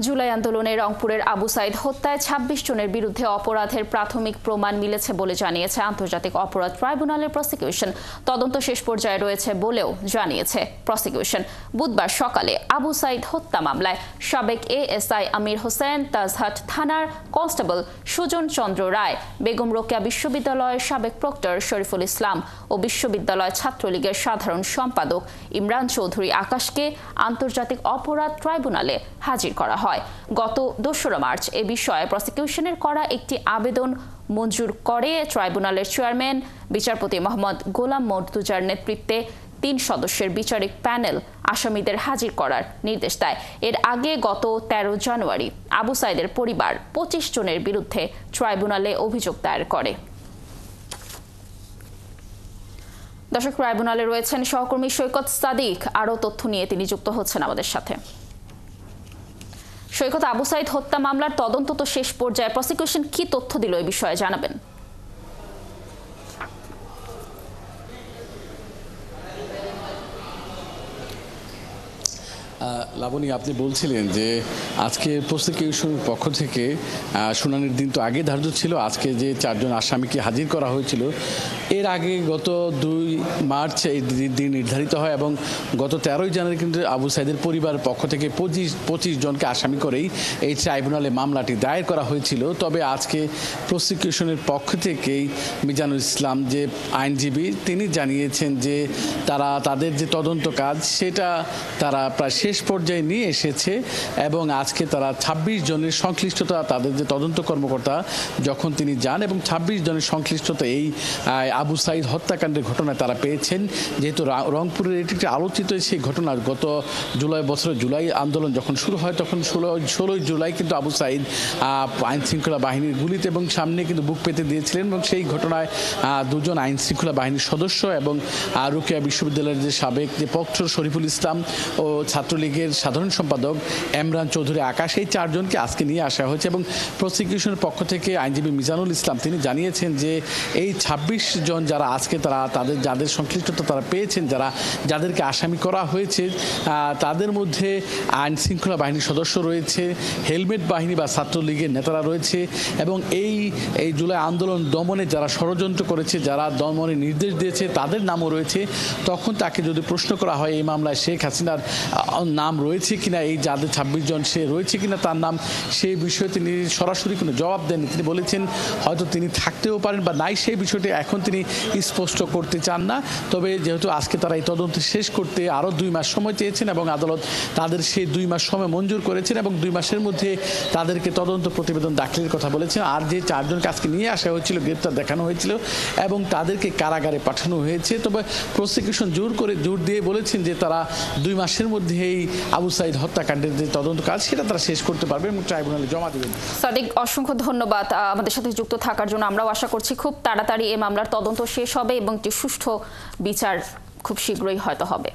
জুলাই আন্দোলনে রংপুরের আবু সাইদ হত্যায় ২৬ জনের বিরুদ্ধে অপরাধের প্রাথমিক প্রমাণ মিলেছে বলে জানিয়েছে আন্তর্জাতিক অপরাধ ট্রাইব্যুনালের প্রসিকিউশন। তদন্ত শেষ পর্যায়ে রয়েছে বলেও জানিয়েছে প্রসিকিউশন। বুধবার সকালে আবু সাইদ হত্যা মামলায় সাবেক এএসআই আমির হোসেন, তাজহাট থানার কনস্টেবল সুজন চন্দ্র রায়, বেগম রোকেয়া বিশ্ববিদ্যালয়ের সাবেক প্রক্টর শরীফুল ইসলাম ও বিশ্ববিদ্যালয় ছাত্রলীগের সাধারণ সম্পাদক ইমরান চৌধুরী আকাশকে আন্তর্জাতিক অপরাধ ট্রাইব্যুনালে হাজির করা হয়। গত ২রা মার্চ এ বিষয়ে প্রসিকিউশনের করা একটি আবেদন মঞ্জুর করে ট্রাইব্যুনালের চেয়ারম্যান বিচারপতি মোহাম্মদ গোলাম মর্তুজার নেতৃত্বে ৩ সদস্যের বিচারিক প্যানেল আসামিদের হাজির করার নির্দেশ দেয়। এর আগে গত ১৩ জানুয়ারি আবু সাইদের পরিবার ২৫ জনের বিরুদ্ধে ট্রাইব্যুনালে অভিযোগ দায়ের করে। দর্শক, ট্রাইব্যুনালে রয়েছেন সহকর্মী সৈকত সাদিক। আরও তথ্য নিয়ে তিনি যুক্ত হচ্ছেন আমাদের সাথে। সৈকত, আবু সাইদ হত্যা মামলার তদন্ত তো শেষ পর্যায়ে, প্রসিকিউশন কি তথ্য দিল এই বিষয়ে জানাবেন? লাবণী, আপনি বলছিলেন যে আজকে প্রসিকিউশনের পক্ষ থেকে শুনানির দিন তো আগে ধার্য ছিল। আজকে যে ৪ জন আসামিকে হাজির করা হয়েছিল, এর আগে গত ২ মার্চ এই দিন নির্ধারিত হয় এবং গত ১৩ জানুয়ারি কিন্তু আবু সাইদের পরিবারের পক্ষ থেকে ২৫ জনকে আসামি করেই এই ট্রাইব্যুনালে মামলাটি দায়ের করা হয়েছিল। তবে আজকে প্রসিকিউশনের পক্ষ থেকেই মিজানুল ইসলাম যে আইনজীবী, তিনি জানিয়েছেন যে তাদের যে তদন্ত কাজ সেটা তারা প্রায় শেষ পর্যায়ে নিয়ে এসেছে এবং আজকে তারা ২৬ জনের সংশ্লিষ্টতা, তাদের যে তদন্ত কর্মকর্তা যখন তিনি যান এবং ২৬ জনের সংশ্লিষ্টতা এই আবু সাইদ হত্যাকাণ্ডের ঘটনায় তারা পেয়েছেন। যেহেতু রংপুরের এটি একটি আলোচিত সেই ঘটনা, গত জুলাই আন্দোলন যখন শুরু হয় তখন ১৬ জুলাই কিন্তু আবু সাইদ আইন শৃঙ্খলা বাহিনীর গুলিতে এবং সামনে কিন্তু বুক পেতে দিয়েছিলেন এবং সেই ঘটনায় ২ জন আইন শৃঙ্খলা বাহিনীর সদস্য এবং রোকেয়া বিশ্ববিদ্যালয়ের যে সাবেক যে প্রক্টর শরীফুল ইসলাম ও ছাত্রলীগের সাধারণ সম্পাদক ইমরান চৌধুরী আকাশ, এই ৪ জনকে আজকে নিয়ে আসা হয়েছে এবং প্রসিকিউশনের পক্ষ থেকে আইনজীবী মিজানুল ইসলাম তিনি জানিয়েছেন যে এই ২৬ জন যারা আজকে যাদের সংশ্লিষ্টতা তারা পেয়েছেন, যাদেরকে আসামি করা হয়েছে, তাদের মধ্যে আইন শৃঙ্খলা বাহিনীর সদস্য রয়েছে, হেলমেট বাহিনী বা ছাত্রলীগের নেতারা রয়েছে এবং এই জুলাই আন্দোলন দমনে যারা ষড়যন্ত্র করেছে, যারা দমনের নির্দেশ দিয়েছে তাদের নামও রয়েছে। তখন তাকে যদি প্রশ্ন করা হয় এই মামলায় শেখ হাসিনার নাম রয়েছে কিনা, এই যাদের ২৬ জন সে রয়েছে কিনা তার নাম, সেই বিষয়ে তিনি সরাসরি কোনো জবাব দেননি। তিনি বলেছেন হয়তো তিনি থাকতেও পারেন বা নাই, সেই বিষয়টি এখন তিনি স্পষ্ট করতে চান না। তবে যেহেতু আজকে তারা এই তদন্ত শেষ করতে আরও ২ মাস সময় চেয়েছেন এবং আদালত তাদের সেই ২ মাস সময় মঞ্জুর করেছেন এবং ২ মাসের মধ্যে তাদেরকে তদন্ত প্রতিবেদন দাখিলের কথা বলেছেন। আর যে ৪ জনকে আজকে নিয়ে আসা হয়েছিল, গ্রেপ্তার দেখানো হয়েছিল এবং তাদেরকে কারাগারে পাঠানো হয়েছে। তবে প্রসিকিউশন জোর দিয়ে বলেছেন যে তারা ২ মাসের মধ্যে এই আবু সাইদ হত্যাকাণ্ডের যে তদন্ত কাজ সেটা তারা শেষ করতে পারবে এবং ট্রাইব্যুনালে জমা দেবেন। সাদিক, অসংখ্য ধন্যবাদ আমাদের সাথে যুক্ত থাকার জন্য। আমরাও আশা করছি খুব তাড়াতাড়ি এই মামলার তদন্ত শেষ হবে এবং একটি সুষ্ঠু বিচার খুব শীঘ্রই হয়তো হবে।